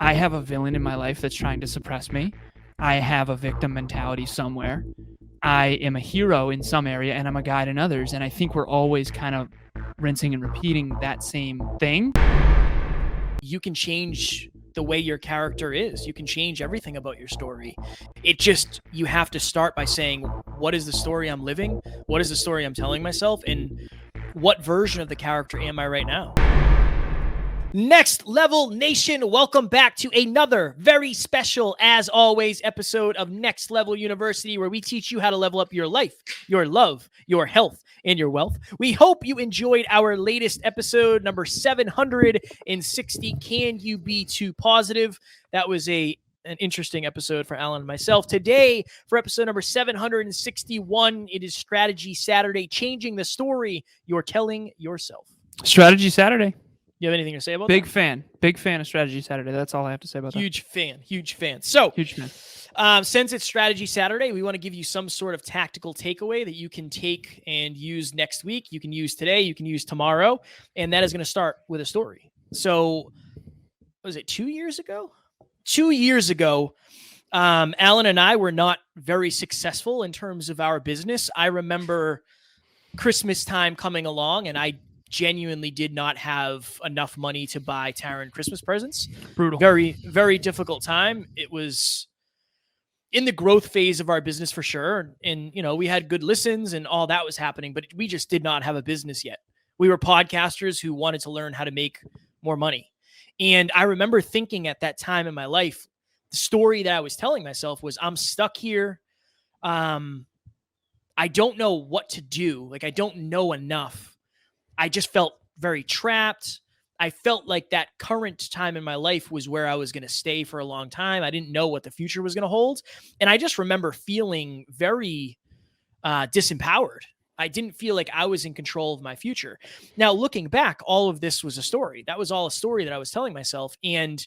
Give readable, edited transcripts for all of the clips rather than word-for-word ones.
I have a villain in my life that's trying to suppress me. I have a victim mentality somewhere. I am a hero in some area and I'm a guide in others. And I think we're always kind of rinsing and repeating that same thing. You can change the way your character is. You can change everything about your story. It just, you have to start by saying, what is the story I'm living? What is the story I'm telling myself? And what version of the character am I right now? Next Level Nation, welcome back to another very special, as always, episode of Next Level University, where we teach you how to level up your life, your love, your health, and your wealth. We hope you enjoyed our latest episode, number 760, Can You Be Too Positive? That was an interesting episode for Alan and myself. Today, for episode number 761, it is Strategy Saturday, changing the story you're telling yourself. Strategy Saturday. You have anything to say about Big that? Big fan of Strategy Saturday. That's all I have to say about Huge fan. So, huge fan. Since it's Strategy Saturday, we want to give you some sort of tactical takeaway that you can take and use next week. You can use today, you can use tomorrow, and that is going to start with a story. So, was it 2 years ago? 2 years ago, Alan and I were not very successful in terms of our business. I remember Christmas time coming along, and I genuinely did not have enough money to buy Taryn Christmas presents. Brutal. Very, very difficult time. It was in the growth phase of our business for sure. And, we had good listens and all that was happening, but we just did not have a business yet. We were podcasters who wanted to learn how to make more money. And I remember thinking at that time in my life, the story that I was telling myself was, I'm stuck here. I don't know what to do. Like, I don't know enough. I just felt very trapped. I felt like that current time in my life was where I was going to stay for a long time. I didn't know what the future was going to hold. And I just remember feeling very disempowered. I didn't feel like I was in control of my future. Now, looking back, all of this was a story. That was all a story that I was telling myself. And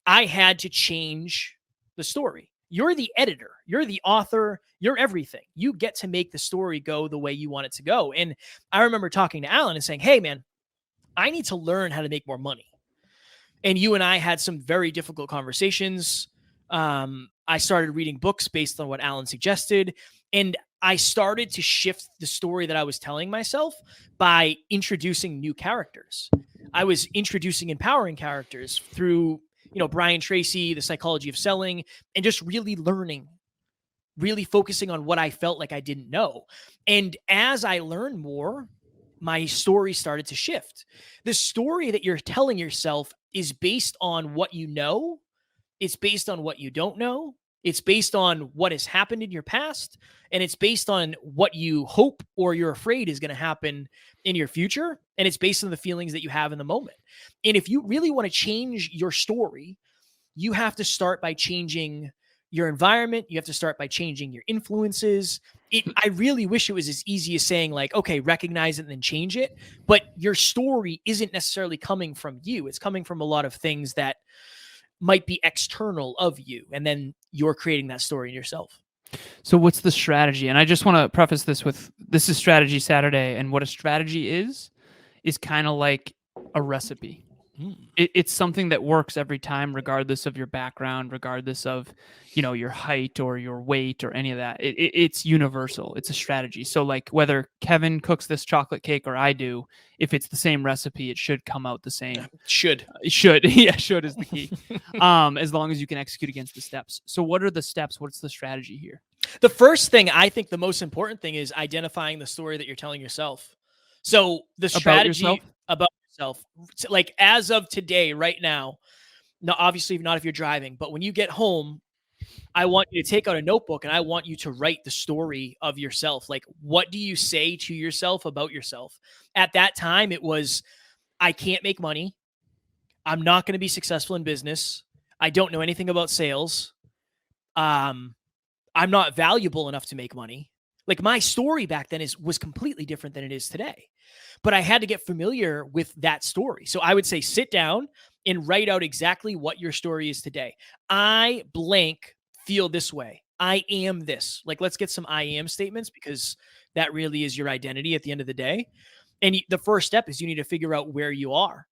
I had to change the story. You're the editor, you're the author, you're everything. You get to make the story go the way you want it to go. And I remember talking to Alan and saying, hey, man, I need to learn how to make more money. And you and I had some very difficult conversations. I started reading books based on what Alan suggested. And I started to shift the story that I was telling myself by introducing new characters. I was introducing empowering characters through Brian Tracy, The Psychology of Selling, and just really learning, really focusing on what I felt like I didn't know. And as I learned more, my story started to shift. The story that you're telling yourself is based on what you know. It's based on what you don't know. It's based on what has happened in your past, and it's based on what you hope or you're afraid is going to happen in your future, and it's based on the feelings that you have in the moment. And if you really want to change your story, you have to start by changing your environment. You have to start by changing your influences. I really wish it was as easy as saying like, okay, recognize it and then change it. But your story isn't necessarily coming from you. It's coming from a lot of things that might be external of you. And then you're creating that story in yourself. So what's the strategy? And I just want to preface this with, this is Strategy Saturday. And what a strategy is kind of like a recipe. It's something that works every time, regardless of your background, regardless of, your height or your weight or any of that. It's universal. It's a strategy. So like whether Kevin cooks this chocolate cake or I do, if it's the same recipe, it should come out the same. Should. Yeah, should is the key. As long as you can execute against the steps. So what are the steps? What's the strategy here? The first thing, I think the most important thing is identifying the story that you're telling yourself. So the strategy about yourself, like as of today, right now, obviously not if you're driving, but when you get home, I want you to take out a notebook and I want you to write the story of yourself. Like, what do you say to yourself about yourself? At that time, it was, I can't make money. I'm not going to be successful in business. I don't know anything about sales. I'm not valuable enough to make money. Like my story back then was completely different than it is today. But I had to get familiar with that story. So I would say sit down and write out exactly what your story is today. I blank feel this way. I am this. Like, let's get some I am statements because that really is your identity at the end of the day. And the first step is you need to figure out where you are.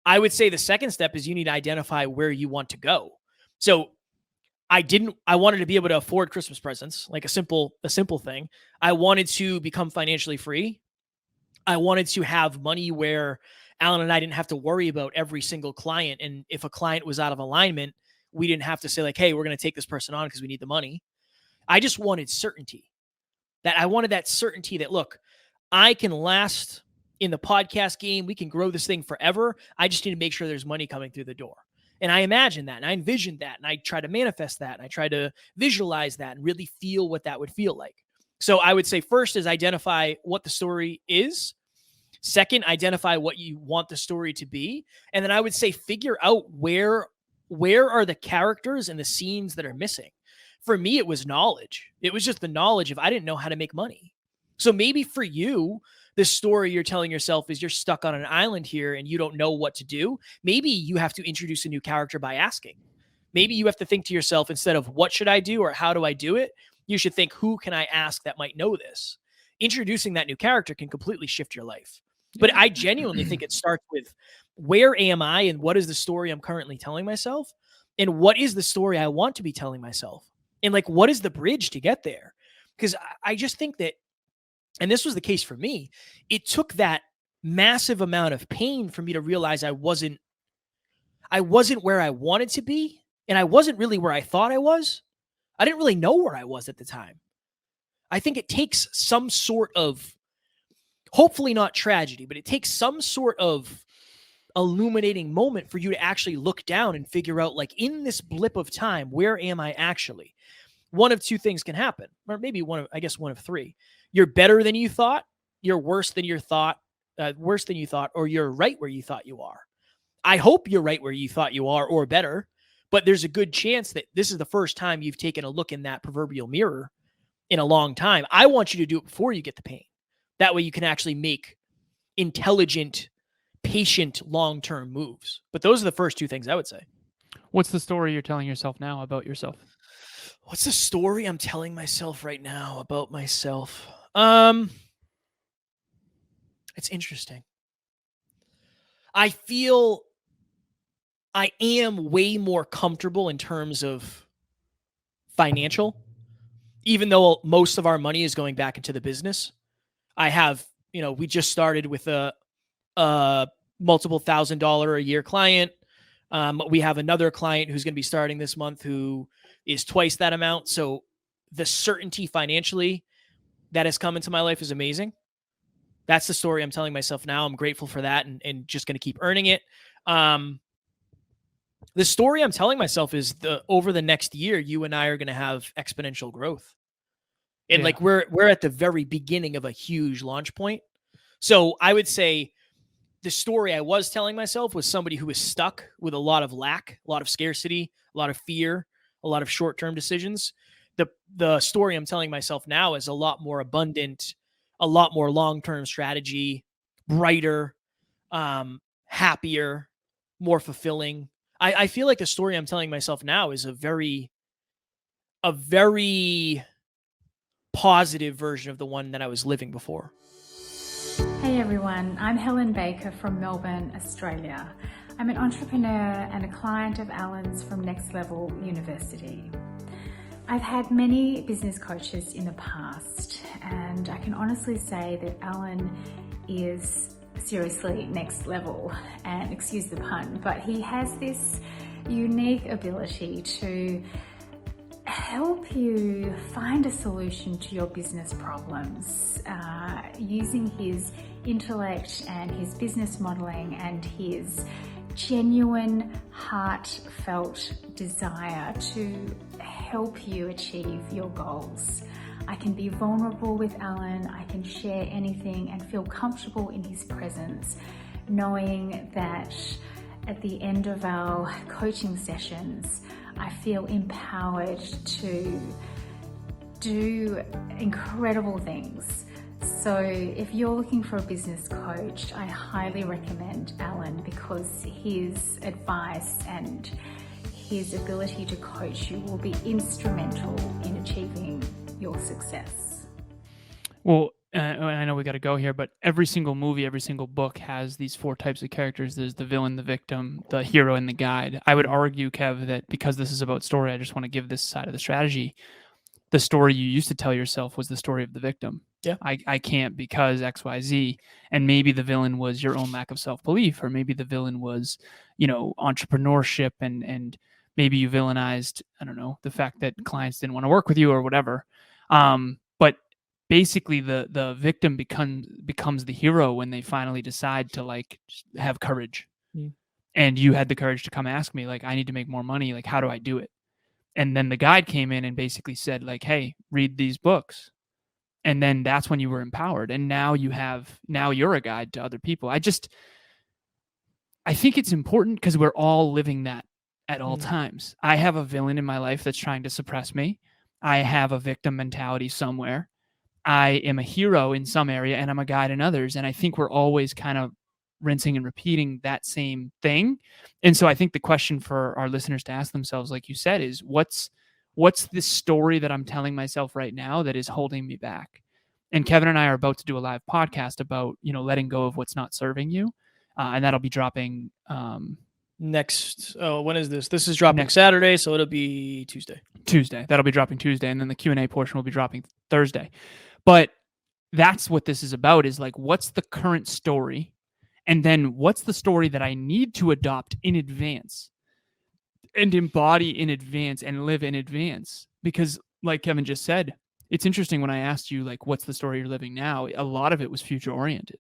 I would say the second step is you need to identify where you want to go. So I wanted to be able to afford Christmas presents, like a simple thing. I wanted to become financially free. I wanted to have money where Alan and I didn't have to worry about every single client. And if a client was out of alignment, we didn't have to say like, hey, we're going to take this person on because we need the money. I just wanted certainty. I wanted that certainty that, look, I can last in the podcast game. We can grow this thing forever. I just need to make sure there's money coming through the door. And I imagined that, and I envisioned that, and I try to manifest that, and I try to visualize that and really feel what that would feel like. So I would say first is identify what the story is. Second, identify what you want the story to be. And then I would say figure out where are the characters and the scenes that are missing. For me, it was knowledge. It was just the knowledge of I didn't know how to make money. So maybe for you, the story you're telling yourself is you're stuck on an island here and you don't know what to do. Maybe you have to introduce a new character by asking. Maybe you have to think to yourself, instead of what should I do or how do I do it, you should think, who can I ask that might know this? Introducing that new character can completely shift your life. But I genuinely think it starts with, where am I and what is the story I'm currently telling myself? And what is the story I want to be telling myself? And like, what is the bridge to get there? Because I just think that, and this was the case for me, it took that massive amount of pain for me to realize I wasn't where I wanted to be. And I wasn't really where I thought I was. I didn't really know where I was at the time. I think it takes some sort of, hopefully not tragedy, but it takes some sort of illuminating moment for you to actually look down and figure out, like, in this blip of time, where am I actually? One of two things can happen, or maybe one of three. You're better than you thought, you're worse than you thought, or you're right where you thought you are. I hope you're right where you thought you are, or better, but there's a good chance that this is the first time you've taken a look in that proverbial mirror in a long time. I want you to do it before you get the pain. That way you can actually make intelligent, patient, long-term moves. But those are the first two things I would say. What's the story you're telling yourself now about yourself? What's the story I'm telling myself right now about myself? It's interesting. I feel I am way more comfortable in terms of financial, even though most of our money is going back into the business. I have, we just started with a multiple $1,000 a year client. We have another client who's going to be starting this month who is twice that amount. So the certainty financially that has come into my life is amazing. That's the story I'm telling myself now. I'm grateful for that and just going to keep earning it. The story I'm telling myself is over the next year, you and I are going to have exponential growth. And like we're at the very beginning of a huge launch point. So I would say the story I was telling myself was somebody who was stuck with a lot of lack, a lot of scarcity, a lot of fear, a lot of short-term decisions. The story I'm telling myself now is a lot more abundant, a lot more long-term strategy, brighter, happier, more fulfilling. I feel like the story I'm telling myself now is a very positive version of the one that I was living before. Hey everyone, I'm Helen Baker from Melbourne, Australia. I'm an entrepreneur and a client of Alan's from Next Level University. I've had many business coaches in the past, and I can honestly say that Alan is seriously next level, and excuse the pun, but he has this unique ability to help you find a solution to your business problems using his intellect and his business modeling and his genuine, heartfelt desire to help you achieve your goals. I can be vulnerable with Alan, I can share anything and feel comfortable in his presence, knowing that at the end of our coaching sessions, I feel empowered to do incredible things. So if you're looking for a business coach, I highly recommend Alan, because his advice and his ability to coach you will be instrumental in achieving your success. Well, I know we got to go here, but every single movie, every single book has these 4 types of characters. There's the villain, the victim, the hero, and the guide. I would argue, Kev, that because this is about story, I just want to give this side of the strategy. The story you used to tell yourself was the story of the victim. Yeah. I can't because XYZ. And maybe the villain was your own lack of self-belief, or maybe the villain was, entrepreneurship and maybe you villainized, I don't know, the fact that clients didn't want to work with you or whatever. But basically the victim becomes the hero when they finally decide to like have courage. And you had the courage to come ask me, like, I need to make more money. Like, how do I do it? And then the guide came in and basically said, like, hey, read these books. And then that's when you were empowered. And now you're a guide to other people. I think it's important because we're all living that at all times. I have a villain in my life that's trying to suppress me. I have a victim mentality somewhere. I am a hero in some area and I'm a guide in others. And I think we're always kind of rinsing and repeating that same thing. And so I think the question for our listeners to ask themselves, like you said, is what's this story that I'm telling myself right now that is holding me back? And Kevin and I are about to do a live podcast about, letting go of what's not serving you. And that'll be dropping when is this? This is dropping Saturday, so it'll be Tuesday. That'll be dropping Tuesday. And then the Q&A portion will be dropping Thursday. But that's what this is about, is like, what's the current story? And then what's the story that I need to adopt in advance and embody in advance and live in advance? Because like Kevin just said, it's interesting when I asked you, like, what's the story you're living now? A lot of it was future oriented.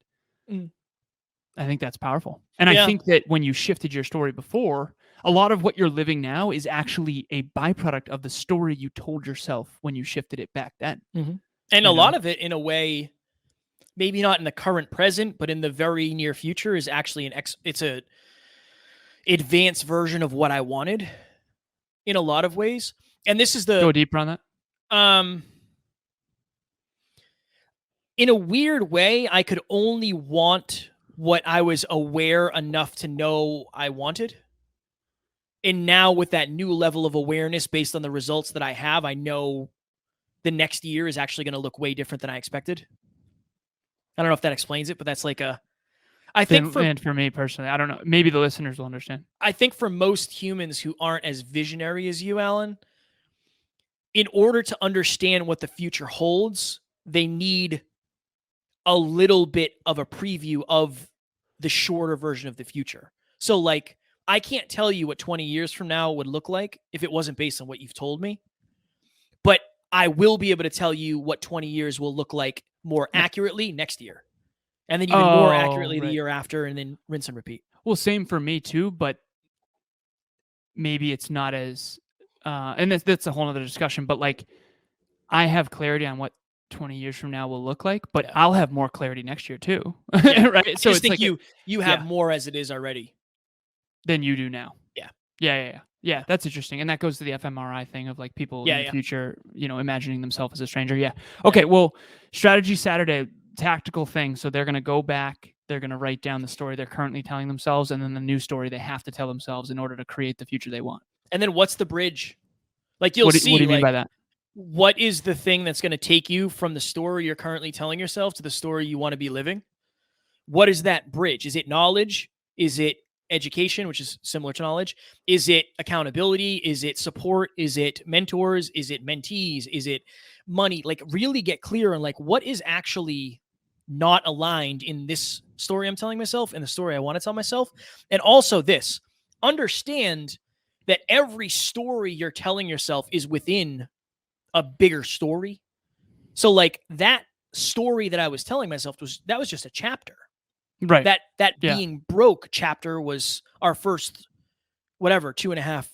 I think that's powerful. And I think that when you shifted your story before, a lot of what you're living now is actually a byproduct of the story you told yourself when you shifted it back then. And a lot of it, in a way, maybe not in the current present, but in the very near future, is actually it's a advanced version of what I wanted in a lot of ways. And this is go deeper on that. In a weird way, I could only want what I was aware enough to know I wanted. And now with that new level of awareness based on the results that I have, I know the next year is actually going to look way different than I expected. I don't know if that explains it, but that's like for me personally, I don't know. Maybe the listeners will understand. I think for most humans who aren't as visionary as you, Alan, in order to understand what the future holds, they need a little bit of a preview of the shorter version of the future. So like, I can't tell you what 20 years from now would look like if it wasn't based on what you've told me, but I will be able to tell you what 20 years will look like more accurately next year. And then even more accurately the year after, and then rinse and repeat. Well, same for me too, but maybe it's not as, and that's a whole other discussion, but like, I have clarity on what 20 years from now will look like, but I'll have more clarity next year too. Right. So I just think like you have more as it is already than you do now. Yeah. Yeah. That's interesting. And that goes to the fMRI thing of like people in the future, imagining themselves as a stranger. Yeah. Okay. Well, Strategy Saturday, tactical thing. So they're going to go back, they're going to write down the story they're currently telling themselves, and then the new story they have to tell themselves in order to create the future they want. And then what's the bridge? Like you'll see. What do you mean by that? What is the thing that's going to take you from the story you're currently telling yourself to the story you want to be living? What is that bridge? Is it knowledge? Is it education, which is similar to knowledge? Is it accountability? Is it support? Is it mentors? Is it mentees? Is it money? Like really get clear on like what is actually not aligned in this story I'm telling myself and the story I want to tell myself. And also this, understand that every story you're telling yourself is within a bigger story. So like that story that I was telling myself was just a chapter. Right. That being broke chapter was our first, 2.5,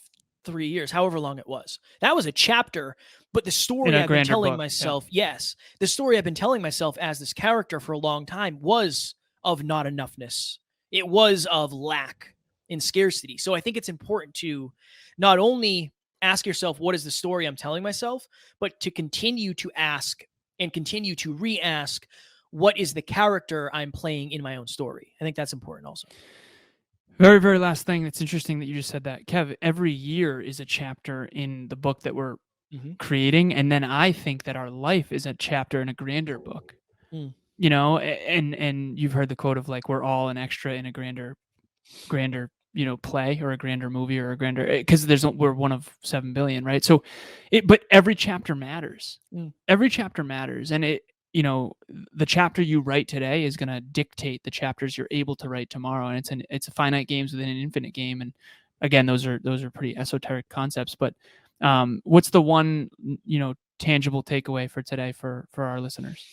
3 years, however long it was. That was a chapter, but the story I've been telling myself, the story I've been telling myself as this character for a long time was of not enoughness. It was of lack and scarcity. So I think it's important to not only ask yourself, what is the story I'm telling myself, but to continue to ask and continue to re-ask, what is the character I'm playing in my own story? I think that's important also. Very, very last thing. It's interesting that you just said that, Kev. Every year is a chapter in the book that we're creating. And then I think that our life is a chapter in a grander book. You know, and you've heard the quote of like, we're all an extra in a grander, you know, play or a grander movie or a grander, because we're one of 7 billion, right? So but every chapter matters. Every chapter matters. And you know, the chapter you write today is going to dictate the chapters you're able to write tomorrow. And it's a finite games within an infinite game. And again, those are pretty esoteric concepts, but what's the one, you know, tangible takeaway for today for our listeners?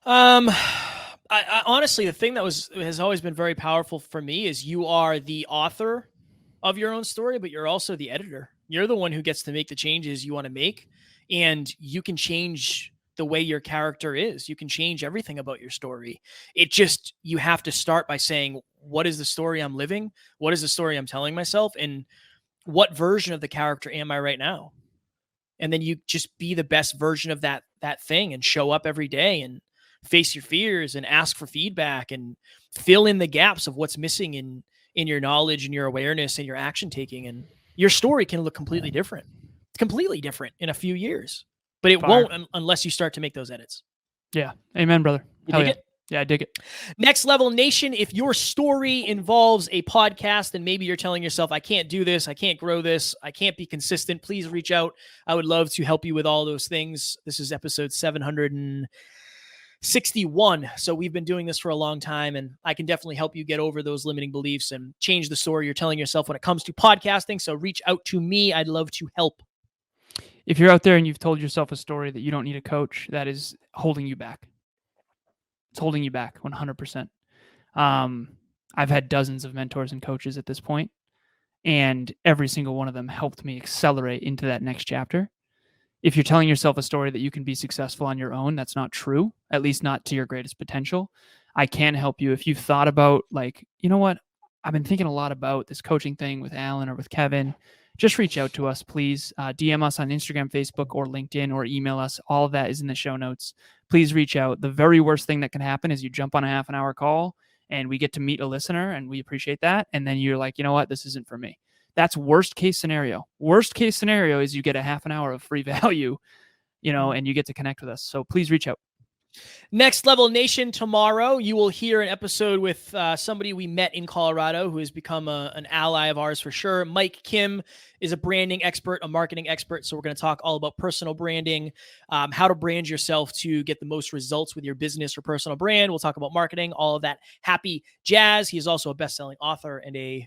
I honestly, the thing that has always been very powerful for me is you are the author of your own story, but you're also the editor. You're the one who gets to make the changes you want to make, and you can change the way your character is. You can change everything about your story. You have to start by saying, what is the story I'm living? What is the story I'm telling myself? And what version of the character am I right now? And then you just be the best version of that thing and show up every day and face your fears and ask for feedback and fill in the gaps of what's missing in your knowledge and your awareness and your action taking. And your story can look completely different in a few years, but it won't unless you start to make those edits. Yeah. Amen, brother. You dig it? Yeah, I dig it. Next Level Nation, if your story involves a podcast and maybe you're telling yourself, I can't do this, I can't grow this, I can't be consistent, please reach out. I would love to help you with all those things. This is episode 761. So we've been doing this for a long time, and I can definitely help you get over those limiting beliefs and change the story you're telling yourself when it comes to podcasting. So reach out to me. I'd love to help. If you're out there and you've told yourself a story that you don't need a coach, that is holding you back. It's holding you back 100%. I've had dozens of mentors and coaches at this point, and every single one of them helped me accelerate into that next chapter. If you're telling yourself a story that you can be successful on your own, that's not true, at least not to your greatest potential. I can help you. If you've thought about, like, you know what, I've been thinking a lot about this coaching thing with Alan or with Kevin, just reach out to us, please. DM us on Instagram, Facebook, or LinkedIn, or email us. All of that is in the show notes. Please reach out. The very worst thing that can happen is you jump on a half an hour call and we get to meet a listener, and we appreciate that. And then you're like, you know what, this isn't for me. That's worst case scenario. Worst case scenario is you get a half an hour of free value, you know, and you get to connect with us. So please reach out. Next Level Nation, tomorrow you will hear an episode with somebody we met in Colorado who has become an ally of ours for sure. Mike Kim is a branding expert, a marketing expert. So we're going to talk all about personal branding, how to brand yourself to get the most results with your business or personal brand. We'll talk about marketing, all of that happy jazz. He is also a best-selling author and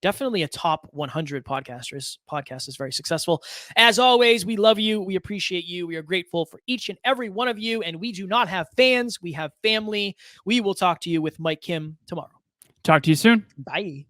definitely a top 100 podcaster. His podcast is very successful. As always, we love you. We appreciate you. We are grateful for each and every one of you. And we do not have fans. We have family. We will talk to you with Mike Kim tomorrow. Talk to you soon. Bye.